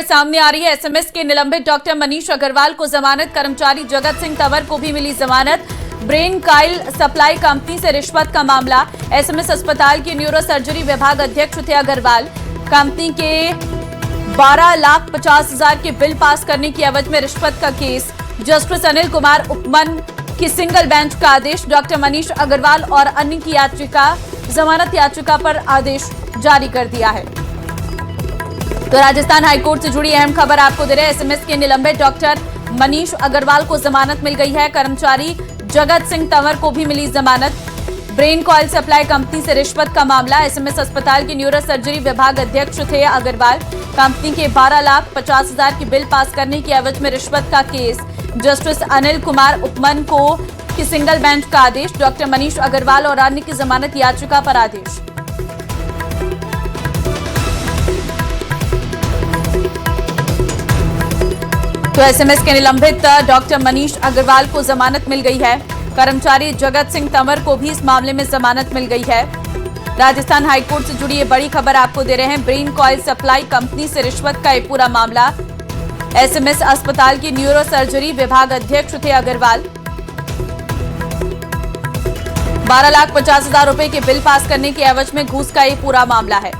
खबर सामने आ रही है। एसएमएस के निलंबित डॉक्टर मनीष अग्रवाल को जमानत, कर्मचारी जगत सिंह तंवर को भी मिली जमानत। ब्रेन काइल सप्लाई कंपनी से रिश्वत का मामला। एसएमएस अस्पताल के न्यूरो सर्जरी विभाग अध्यक्ष थे अग्रवाल। कंपनी के 12,50,000 के बिल पास करने की एवज में रिश्वत का केस। जस्टिस अनिल कुमार उपमन की सिंगल बेंच का आदेश। डॉक्टर मनीष अग्रवाल और अन्य की याचिका, जमानत याचिका पर आदेश जारी कर दिया है। तो राजस्थान हाईकोर्ट से जुड़ी अहम खबर आपको दे रहे हैं। एसएमएस के निलंबित डॉक्टर मनीष अग्रवाल को जमानत मिल गई है। कर्मचारी जगत सिंह तंवर को भी मिली जमानत। ब्रेन कॉइल सप्लाई कंपनी से रिश्वत का मामला। एसएमएस अस्पताल के न्यूरो सर्जरी विभाग अध्यक्ष थे अग्रवाल। कंपनी के 12,50,000 की बिल पास करने की एवज में रिश्वत का केस। जस्टिस अनिल कुमार उपमन को की सिंगल बेंच का आदेश। डॉक्टर मनीष अग्रवाल और अन्य की जमानत याचिका पर आदेश। तो एसएमएस के निलंबित डॉक्टर मनीष अग्रवाल को जमानत मिल गई है। कर्मचारी जगत सिंह तंवर को भी इस मामले में जमानत मिल गई है। राजस्थान हाईकोर्ट से जुड़ी ये बड़ी खबर आपको दे रहे हैं। ब्रेन कॉइल सप्लाई कंपनी से रिश्वत का ये पूरा मामला। एसएमएस अस्पताल के न्यूरो सर्जरी विभाग अध्यक्ष थे अग्रवाल। 12,50,000 रुपए के बिल पास करने की एवज में घूस का ये पूरा मामला है।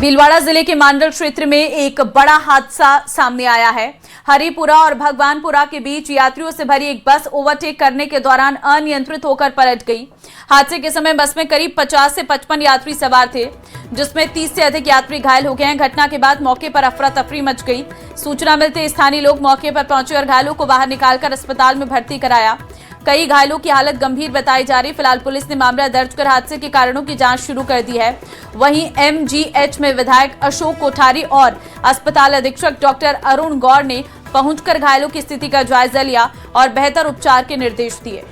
भीलवाड़ा जिले के मांडल क्षेत्र में एक बड़ा हादसा सामने आया है। हरिपुरा और भगवानपुरा के बीच यात्रियों से भरी एक बस ओवरटेक करने के दौरान अनियंत्रित होकर पलट गई। हादसे के समय बस में करीब 50 से 55 यात्री सवार थे, जिसमें 30 से अधिक यात्री घायल हो गए हैं। घटना के बाद मौके पर अफरा तफरी मच गई। सूचना मिलते स्थानीय लोग मौके पर पहुंचे और घायलों को बाहर निकालकर अस्पताल में भर्ती कराया। कई घायलों की हालत गंभीर बताई जा रही। फिलहाल पुलिस ने मामला दर्ज कर हादसे के कारणों की जांच शुरू कर दी है। वहीं एमजीएच में विधायक अशोक कोठारी और अस्पताल अधीक्षक डॉक्टर अरुण गौर ने पहुंचकर घायलों की स्थिति का जायजा लिया और बेहतर उपचार के निर्देश दिए।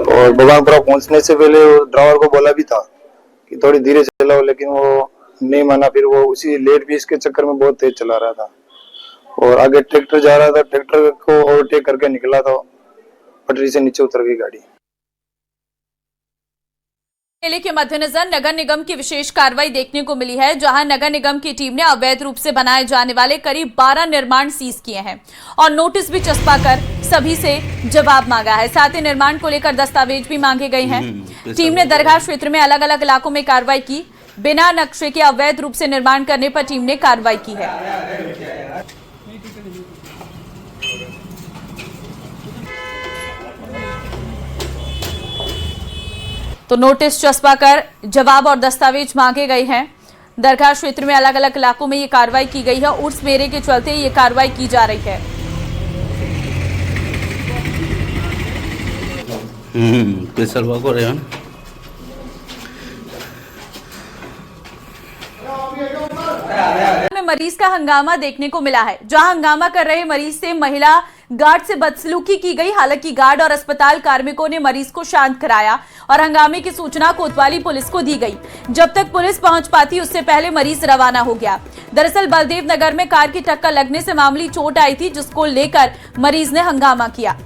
और भगवानपुरा पहुंचने से पहले ड्राइवर को बोला भी था कि थोड़ी धीरे चलाओ, लेकिन वो नहीं माना। फिर वो उसी लेट फीस के चक्कर में बहुत तेज चला रहा था और आगे ट्रैक्टर जा रहा था, ट्रैक्टर को ओवरटेक करके निकला था, पटरी से नीचे उतर गई गाड़ी। मेले के मद्देनजर नगर निगम की विशेष कार्रवाई देखने को मिली है, जहां नगर निगम की टीम ने अवैध रूप से बनाए जाने वाले करीब 12 निर्माण सीज किए हैं और नोटिस भी चस्पा कर सभी से जवाब मांगा है। साथ ही निर्माण को लेकर दस्तावेज भी मांगे गए हैं। टीम ने दरगाह क्षेत्र में अलग अलग इलाकों में कार्रवाई की। बिना नक्शे के अवैध रूप से निर्माण करने पर टीम ने कार्रवाई की है। तो नोटिस चस्पा कर जवाब और दस्तावेज मांगे गए हैं। दरगाह क्षेत्र में अलग अलग इलाकों में ये कार्रवाई की गई है। उर्स मेले के चलते ये कार्रवाई की जा रही है। मरीज का हंगामा देखने को मिला है, जहां हंगामा कर रहे मरीज से महिला गार्ड से बदसलूकी की गई। हालांकि गार्ड और अस्पताल कार्मिकों ने मरीज को शांत कराया और हंगामे की सूचना कोतवाली पुलिस को दी गई। जब तक पुलिस पहुंच पाती उससे पहले मरीज रवाना हो गया। दरअसल बलदेव नगर में कार की टक्कर लगने से मामूली चोट आई थी, जिसको लेकर मरीज ने हंगामा किया।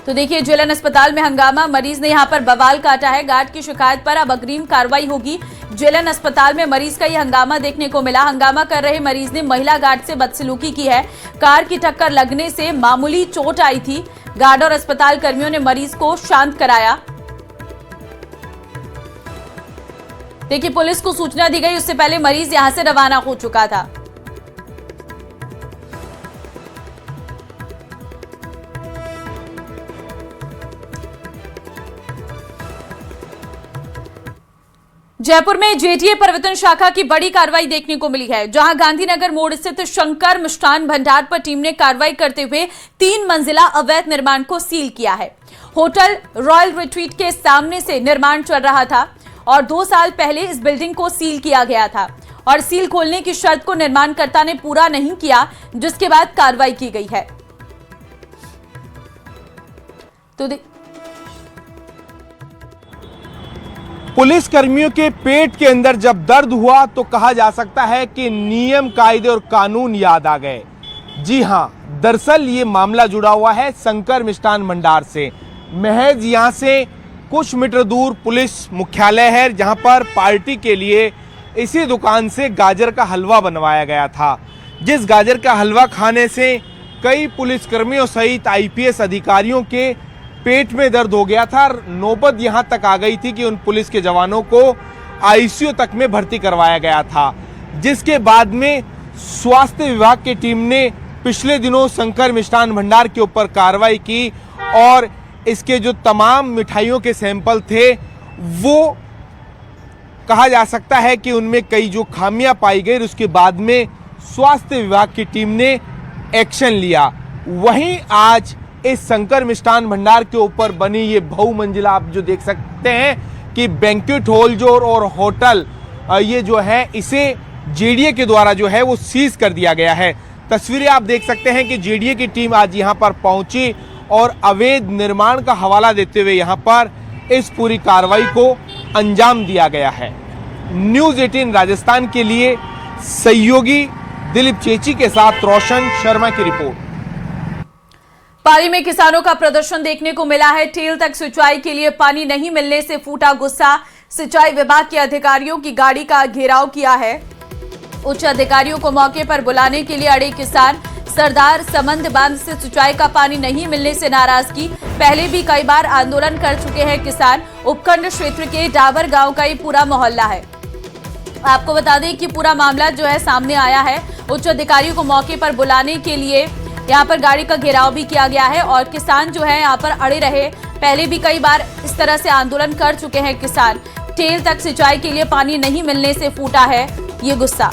तो देखिए, जेलन अस्पताल में हंगामा, मरीज ने यहां पर बवाल काटा है। गार्ड की शिकायत पर अब अग्रिम कार्रवाई होगी। जेलन अस्पताल में मरीज का यह हंगामा देखने को मिला। हंगामा कर रहे मरीज ने महिला गार्ड से बदसलूकी की है। कार की टक्कर लगने से मामूली चोट आई थी। गार्ड और अस्पताल कर्मियों ने मरीज को शांत कराया। देखिए, पुलिस को सूचना दी गई, उससे पहले मरीज यहां से रवाना हो चुका था। जयपुर में जेटीए प्रवर्तन शाखा की बड़ी कार्रवाई देखने को मिली है, जहां गांधीनगर मोड़ स्थित शंकर मिष्ठान भंडार पर टीम ने कार्रवाई करते हुए 3 मंजिला अवैध निर्माण को सील किया है। होटल रॉयल रिट्रीट के सामने से निर्माण चल रहा था और 2 साल पहले इस बिल्डिंग को सील किया गया था और सील खोलने की शर्त को निर्माणकर्ता ने पूरा नहीं किया, जिसके बाद कार्रवाई की गई है। तो पुलिस कर्मियों के पेट के अंदर जब दर्द हुआ तो कहा जा सकता है कि नियम, कायदे और कानून याद आ गए। जी हाँ, दरअसल ये मामला जुड़ा हुआ है शंकर मिष्ठान भंडार से। महज यहाँ से कुछ मीटर दूर पुलिस मुख्यालय है, जहाँ पर पार्टी के लिए इसी दुकान से गाजर का हलवा बनवाया गया था, जिस गाजर का हलवा खाने से कई पुलिसकर्मियों सहित आईपीएस अधिकारियों के पेट में दर्द हो गया था। नौबत यहाँ तक आ गई थी कि उन पुलिस के जवानों को आईसीयू तक में भर्ती करवाया गया था, जिसके बाद में स्वास्थ्य विभाग की टीम ने पिछले दिनों शंकर मिष्ठान भंडार के ऊपर कार्रवाई की और इसके जो तमाम मिठाइयों के सैंपल थे वो कहा जा सकता है कि उनमें कई जो खामियां पाई गई, उसके बाद में स्वास्थ्य विभाग की टीम ने एक्शन लिया। वहीं आज इस शंकर मिष्ठान भंडार के ऊपर बनी ये बहुमंजिला आप जो देख सकते हैं कि बैंक्वेट हॉल जो और होटल ये जो है इसे जेडीए के द्वारा जो है वो सीज कर दिया गया है। तस्वीरें आप देख सकते हैं कि जेडीए की टीम आज यहाँ पर पहुंची और अवैध निर्माण का हवाला देते हुए यहाँ पर इस पूरी कार्रवाई को अंजाम दिया गया है। न्यूज़ 18 राजस्थान के लिए सहयोगी दिलीप चेची के साथ रोशन शर्मा की रिपोर्ट। पाली में किसानों का प्रदर्शन देखने को मिला है। टेल तक सिंचाई के लिए पानी नहीं मिलने से फूटा गुस्सा। सिंचाई विभाग के अधिकारियों की गाड़ी का घेराव किया है। उच्च अधिकारियों को मौके पर बुलाने के लिए अड़े किसान। सरदार समंद बांध से सिंचाई का पानी नहीं मिलने से नाराजगी। पहले भी कई बार आंदोलन कर चुके हैं किसान। उपखंड क्षेत्र के डाबर गांव का ये पूरा मोहल्ला है। आपको बता दें कि पूरा मामला जो है सामने आया है। उच्च अधिकारियों को मौके पर बुलाने के लिए यहाँ पर गाड़ी का घेराव भी किया गया है और किसान जो है यहाँ पर अड़े रहे। पहले भी कई बार इस तरह से आंदोलन कर चुके हैं किसान। टेल तक सिंचाई के लिए पानी नहीं मिलने से फूटा है ये गुस्सा।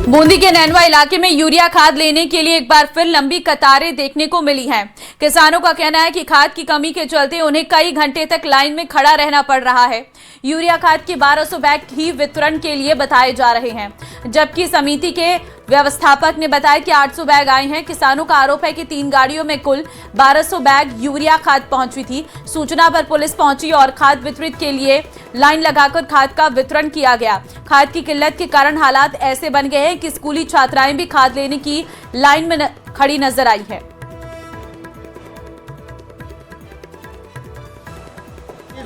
बूंदी के नैनवा इलाके में यूरिया खाद लेने के लिए एक बार फिर लंबी कतारें देखने को मिली हैं। किसानों का कहना है कि खाद की कमी के चलते उन्हें कई घंटे तक लाइन में खड़ा रहना पड़ रहा है। यूरिया खाद के 1200 बैग ही वितरण के लिए बताए जा रहे हैं, जबकि समिति के व्यवस्थापक ने बताया कि 800 बैग आए हैं। किसानों का आरोप है कि 3 गाड़ियों में कुल 1200 बैग यूरिया खाद पहुंची थी। सूचना पर पुलिस पहुंची और खाद वितरित के लिए लाइन लगाकर खाद का वितरण किया गया। खाद की किल्लत के कारण हालात ऐसे बन गए हैं कि स्कूली छात्राएं भी खाद लेने की लाइन में खड़ी नजर आई है।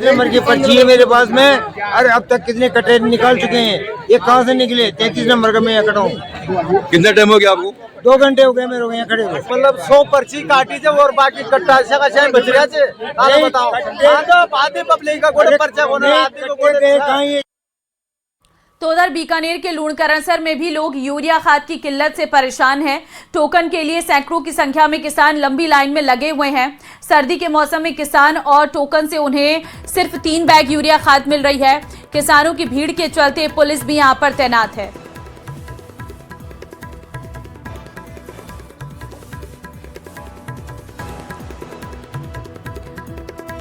नंबर की पर्ची है मेरे पास में। अरे अब तक कितने कटे निकाल चुके हैं, ये कहाँ से निकले? 33 नंबर का मैं यहाँ खड़ा हूँ। कितना टाइम हो गया आपको? 2 घंटे हो गए मेरे को यहाँ खड़े हुए। मतलब 100 पर्ची काटी थे और बाकी कट्टा का बच रहा थे। बताओ आधे पब्लिक का कोई पर्चा होना आधे को कोई। तो उधर बीकानेर के लूणकरणसर में भी लोग यूरिया खाद की किल्लत से परेशान हैं। टोकन के लिए सैकड़ों की संख्या में किसान लंबी लाइन में लगे हुए हैं। सर्दी के मौसम में किसान और टोकन से उन्हें सिर्फ 3 बैग यूरिया खाद मिल रही है। किसानों की भीड़ के चलते पुलिस भी यहां पर तैनात है।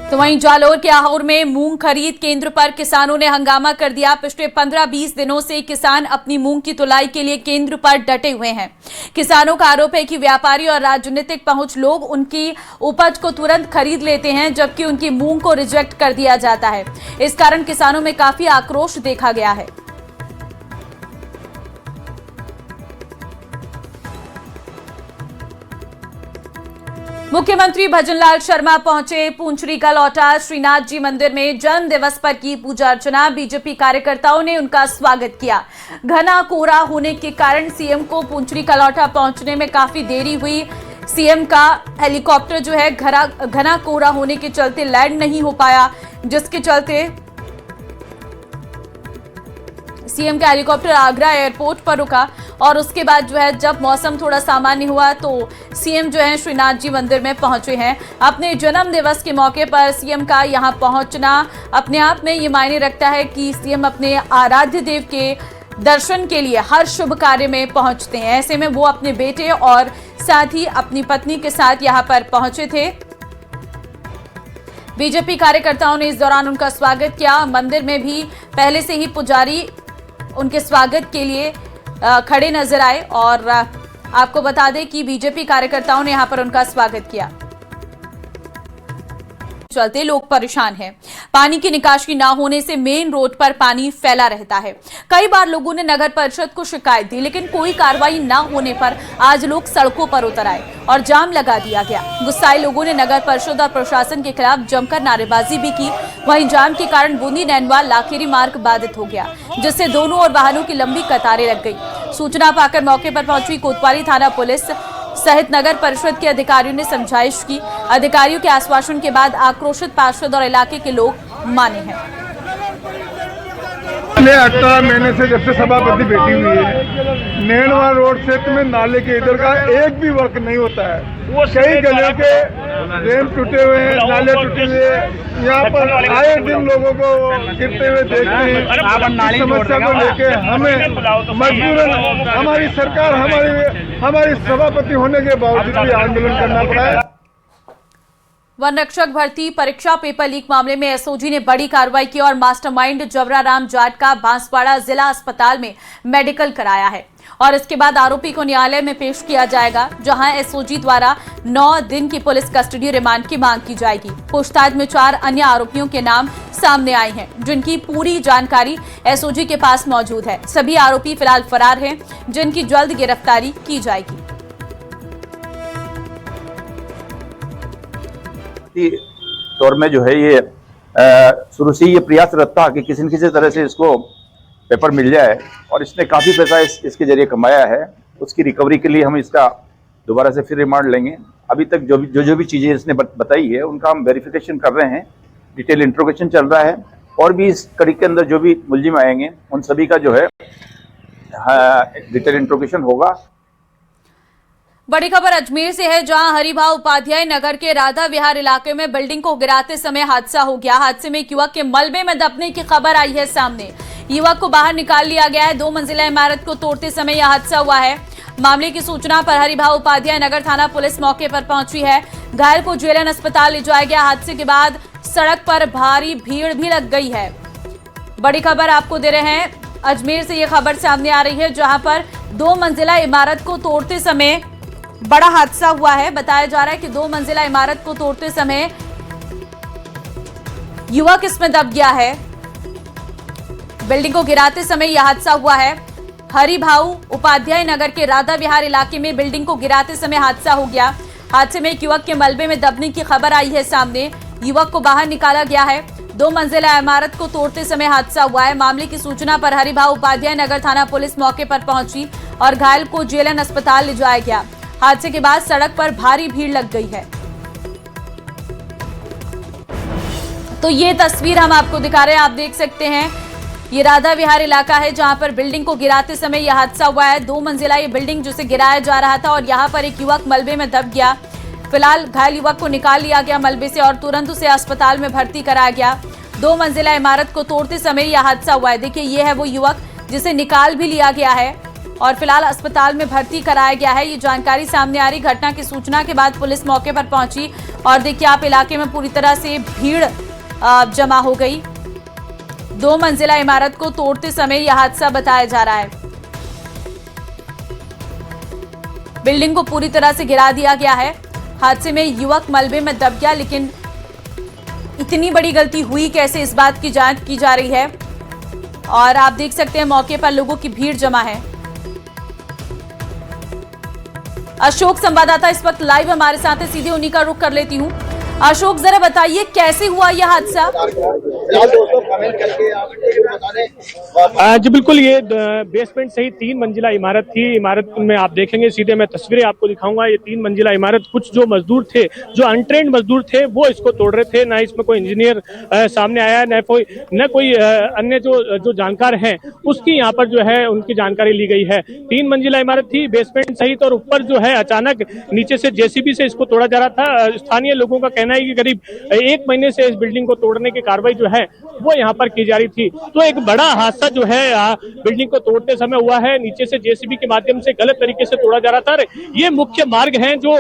तो वहीं जालोर के आहोर में मूंग खरीद केंद्र पर किसानों ने हंगामा कर दिया। पिछले 15-20 दिनों से किसान अपनी मूंग की तुलाई के लिए केंद्र पर डटे हुए हैं। किसानों का आरोप है कि व्यापारी और राजनीतिक पहुंच लोग उनकी उपज को तुरंत खरीद लेते हैं, जबकि उनकी मूंग को रिजेक्ट कर दिया जाता है। इस कारण किसानों में काफी आक्रोश देखा गया है। मुख्यमंत्री भजनलाल शर्मा पहुंचे पूंचरी गलौटा श्रीनाथ जी मंदिर में। जन्म दिवस पर की पूजा अर्चना। बीजेपी कार्यकर्ताओं ने उनका स्वागत किया। घना कोहरा होने के कारण सीएम को पूंचरी गलौटा पहुंचने में काफी देरी हुई। सीएम का हेलीकॉप्टर जो है घना कोहरा होने के चलते लैंड नहीं हो पाया, जिसके चलते सीएम का हेलीकॉप्टर आगरा एयरपोर्ट पर रुका और उसके बाद जो है जब मौसम थोड़ा सामान्य हुआ तो सीएम जो है श्रीनाथ जी मंदिर में पहुंचे हैं। अपने जन्म दिवस के मौके पर सीएम का यहां पहुंचना अपने आप में ये मायने रखता है कि सीएम अपने आराध्य देव के दर्शन के लिए हर शुभ कार्य में पहुंचते हैं। ऐसे में वो अपने बेटे और साथ ही अपनी पत्नी के साथ यहाँ पर पहुंचे थे। बीजेपी कार्यकर्ताओं ने इस दौरान उनका स्वागत किया। मंदिर में भी पहले से ही पुजारी उनके स्वागत के लिए खड़े नजर आए और आपको बता दें कि बीजेपी कार्यकर्ताओं ने यहां पर उनका स्वागत किया। चलते लोग परेशान हैं। पानी की निकासी न होने से मेन रोड पर पानी फैला रहता है। कई बार लोगों ने नगर परिषद को शिकायत दी, लेकिन कोई कार्रवाई न होने पर आज लोग सड़कों पर उतर आए और जाम लगा दिया गया। गुस्साए लोगों ने नगर परिषद और प्रशासन के खिलाफ जमकर नारेबाजी भी की। वहीं जाम के कारण बूंदी नैनवा लाखेरी मार्ग बाधित हो गया, जिससे दोनों ओर वाहनों की लंबी कतारें लग गई। सूचना पाकर मौके पर पहुंची कोतवाली थाना पुलिस सहित नगर परिषद के अधिकारियों ने समझाइश की। अधिकारियों के आश्वासन के बाद आक्रोशित पार्षद और इलाके के लोग माने हैं। 18 महीने से जब से सभापति बैठी हुई है, नैनवा रोड क्षेत्र में नाले के इधर का एक भी वर्क नहीं होता है। कई गलियों के ड्रेन टूटे हुए हैं, नाले टूटे हुए हैं। यहाँ पर आए दिन लोगों को गिरते हुए देखते हैं। इस समस्या को लेके हमें मजबूरन हमारी सरकार हमारी सभापति होने के बावजूद भी आंदोलन करना पड़ा है। वन रक्षक भर्ती परीक्षा पेपर लीक मामले में एसओजी ने बड़ी कार्रवाई की और मास्टरमाइंड जबराराम जाट का बांसवाड़ा जिला अस्पताल में मेडिकल कराया है और इसके बाद आरोपी को न्यायालय में पेश किया जाएगा, जहां एसओजी द्वारा 9 दिन की पुलिस कस्टडी रिमांड की मांग की जाएगी। पूछताछ में 4 अन्य आरोपियों के नाम सामने आए हैं, जिनकी पूरी जानकारी एसओजी के पास मौजूद है। सभी आरोपी फिलहाल फरार हैं, जिनकी जल्द गिरफ्तारी की जाएगी। तौर में जो है ये शुरू से ये प्रयासरत था कि किसी न किसी तरह से इसको पेपर मिल जाए और इसने काफ़ी पैसा इसके जरिए कमाया है। उसकी रिकवरी के लिए हम इसका दोबारा से फिर रिमांड लेंगे। अभी तक जो भी चीज़ें इसने बताई है उनका हम वेरिफिकेशन कर रहे हैं, डिटेल इंट्रोगेशन चल रहा है और भी इस कड़ी के अंदर जो भी मुलजिम आएंगे उन सभी का जो है डिटेल इंट्रोगेशन होगा। बड़ी खबर अजमेर से है, जहां हरिभाव उपाध्याय नगर के राधा विहार इलाके में बिल्डिंग को गिराते समय हादसा हो गया। हादसे में एक युवक के मलबे में दबने की खबर आई है सामने। युवक को बाहर निकाल लिया गया है। 2 मंजिला इमारत को तोड़ते समय यह हादसा हुआ है। मामले की सूचना पर हरिभाव उपाध्याय नगर थाना पुलिस मौके पर पहुंची है। घायल को जेएलएन अस्पताल ले जाया गया। हादसे के बाद सड़क पर भारी भीड़ भी लग गई है। बड़ी खबर आपको दे रहे हैं, अजमेर से यह खबर सामने आ रही है, जहां पर 2 मंजिला इमारत को तोड़ते समय बड़ा हादसा हुआ है। बताया जा रहा है कि 2 मंजिला इमारत को तोड़ते समय युवक इसमें दब गया है। बिल्डिंग को गिराते समय यह हादसा हुआ है। हरिभाऊ उपाध्याय नगर के राधा विहार इलाके में बिल्डिंग को गिराते समय हादसा हो गया। हादसे में एक युवक के मलबे में दबने की खबर आई है सामने। युवक को बाहर निकाला गया है। 2 मंजिला इमारत को तोड़ते समय हादसा हुआ है। मामले की सूचना पर हरिभाऊ उपाध्याय नगर थाना पुलिस मौके पर पहुंची और घायल को जेएलएन अस्पताल ले जाया गया। हादसे के बाद सड़क पर भारी भीड़ लग गई है। तो ये तस्वीर हम आपको दिखा रहे हैं, आप देख सकते हैं। ये राधा विहार इलाका है, जहां पर बिल्डिंग को गिराते समय यह हादसा हुआ है। 2 मंजिला ये बिल्डिंग जिसे गिराया जा रहा था और यहाँ पर एक युवक मलबे में दब गया। फिलहाल घायल युवक को निकाल लिया गया मलबे से और तुरंत उसे अस्पताल में भर्ती कराया गया। 2 मंजिला इमारत को तोड़ते समय यह हादसा हुआ है। देखिए, ये है वो युवक जिसे निकाल भी लिया गया है और फिलहाल अस्पताल में भर्ती कराया गया है। ये जानकारी सामने आ रही। घटना की सूचना के बाद पुलिस मौके पर पहुंची और देखिए आप, इलाके में पूरी तरह से भीड़ जमा हो गई। 2 मंजिला इमारत को तोड़ते समय यह हादसा बताया जा रहा है। बिल्डिंग को पूरी तरह से गिरा दिया गया है। हादसे में युवक मलबे में दब गया, लेकिन इतनी बड़ी गलती हुई कैसे, इस बात की जांच की जा रही है। और आप देख सकते हैं मौके पर लोगों की भीड़ जमा है। अशोक संवाददाता इस वक्त लाइव हमारे साथ है, सीधे उन्हीं का रुख कर लेती हूँ। अशोक, जरा बताइए कैसे हुआ यह हादसा? जी बिल्कुल, ये बेसमेंट सहित 3 मंजिला इमारत थी। इमारत में आप देखेंगे, सीधे मैं तस्वीरें आपको दिखाऊंगा। ये 3 मंजिला इमारत, कुछ जो मजदूर थे, जो अनट्रेंड मजदूर थे, वो इसको तोड़ रहे थे। ना इसमें कोई इंजीनियर सामने आया, न कोई अन्य जो जानकार हैं उसकी यहाँ पर जो है उनकी जानकारी ली गई है। 3 मंजिला इमारत थी बेसमेंट सहित और ऊपर जो है अचानक नीचे से जेसीबी से इसको तोड़ा जा रहा था। स्थानीय लोगों का कहना कहना है कि करीब 1 महीने से इस बिल्डिंग को तोड़ने की कार्रवाई जो है वो यहाँ पर की जा रही थी। तो एक बड़ा हादसा जो है बिल्डिंग को तोड़ते समय हुआ है। नीचे से जेसीबी के माध्यम से गलत तरीके से तोड़ा जा रहा था। ये मुख्य मार्ग है जो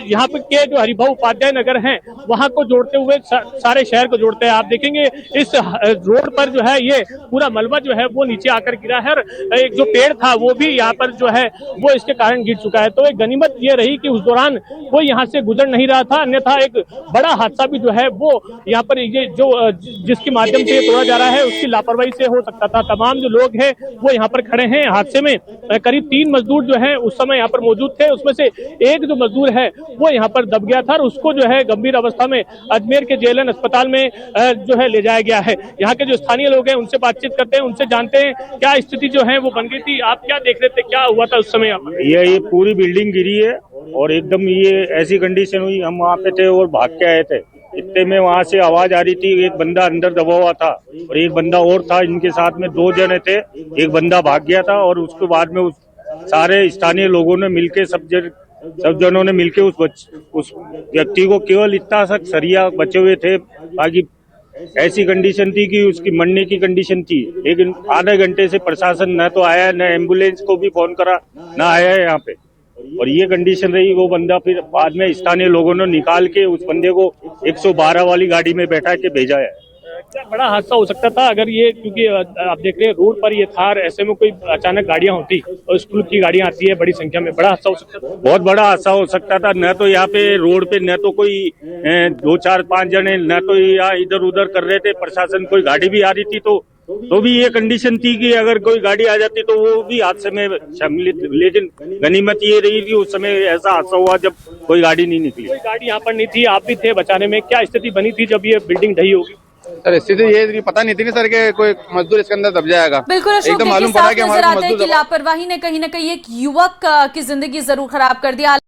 यहाँ पे के जो हरिभाऊ उपाध्याय नगर है वहां को जोड़ते हुए सारे शहर को जोड़ते हैं। आप देखेंगे इस रोड पर जो है ये पूरा मलबा जो है वो नीचे आकर गिरा है। एक जो पेड़ था वो भी यहाँ पर जो है वो इसके कारण गिर चुका है। तो एक गनीमत ये रही कि उस दौरान कोई यहाँ से गुजर नहीं रहा था, अन्यथा एक बड़ा हादसा भी जो है वो यहाँ पर ये जो जिसके माध्यम से तोड़ा जा रहा है उसकी लापरवाही से हो सकता था। तमाम जो लोग हैं वो यहाँ पर खड़े हैं। हादसे में करीब 3 मजदूर जो है उस समय यहाँ पर मौजूद थे। उसमें से एक जो मजदूर है वो यहाँ पर दब गया था और उसको जो है गंभीर अवस्था में अजमेर के जेएलएन अस्पताल में जो है ले जाया गया है। यहाँ के जो स्थानीय लोग हैं उनसे बातचीत करते हैं, उनसे जानते हैं क्या स्थिति जो है वो बन गई थी। आप क्या देख रहे थे, क्या हुआ था उस समय? ये पूरी बिल्डिंग गिरी है और एकदम ये ऐसी कंडीशन हुई, हम वहाँ पे थे और भाग के आए थे। इतने में वहाँ से आवाज आ रही थी, एक बंदा अंदर दबा हुआ था और एक बंदा और था, इनके साथ में 2 जने थे। एक बंदा भाग गया था और उसके बाद में सारे स्थानीय लोगों ने मिलके सब जनों ने मिलके उस व्यक्ति को केवल इतना सा सरिया बचे हुए थे। बाकी ऐसी कंडीशन थी कि उसकी मरने की कंडीशन थी। लेकिन आधे घंटे से प्रशासन न तो आया, न एम्बुलेंस को भी फोन करा, न आया है यहाँ पे। और ये कंडीशन रही। वो बंदा फिर बाद में स्थानीय लोगों ने निकाल के उस बंदे को 112 वाली गाड़ी में बैठा के भेजा है। क्या बड़ा हादसा हो सकता था अगर ये, क्योंकि आप देख रहे हैं रोड पर ये था, ऐसे में कोई अचानक गाड़ियां होती और स्कूल की गाड़ियां आती है बड़ी संख्या में, बड़ा हादसा हो सकता था। बहुत बड़ा हादसा हो सकता था। न तो यहाँ पे रोड पे न तो कोई 2, 4, 5 जने न तो यहाँ इधर उधर कर रहे थे। प्रशासन कोई गाड़ी भी आ रही थी तो भी ये कंडीशन थी कि अगर कोई गाड़ी आ जाती तो वो भी हादसे में सम्मिलित। लेकिन गनीमत ये रही कि उस समय ऐसा हादसा हुआ जब कोई गाड़ी नहीं निकली। कोई गाड़ी यहाँ पर नहीं थी, आप भी थे बचाने में। क्या स्थिति बनी थी जब ये बिल्डिंग ढही होगी? सर स्थिति ये पता नहीं थी ना सर के कोई मजदूर इसके अंदर दब जाएगा। बिल्कुल अशोक, एकदम मालूम पड़ा कि नजर आता है कि लापरवाही ने कहीं ना कहीं एक युवक की जिंदगी जरूर खराब कर दिया।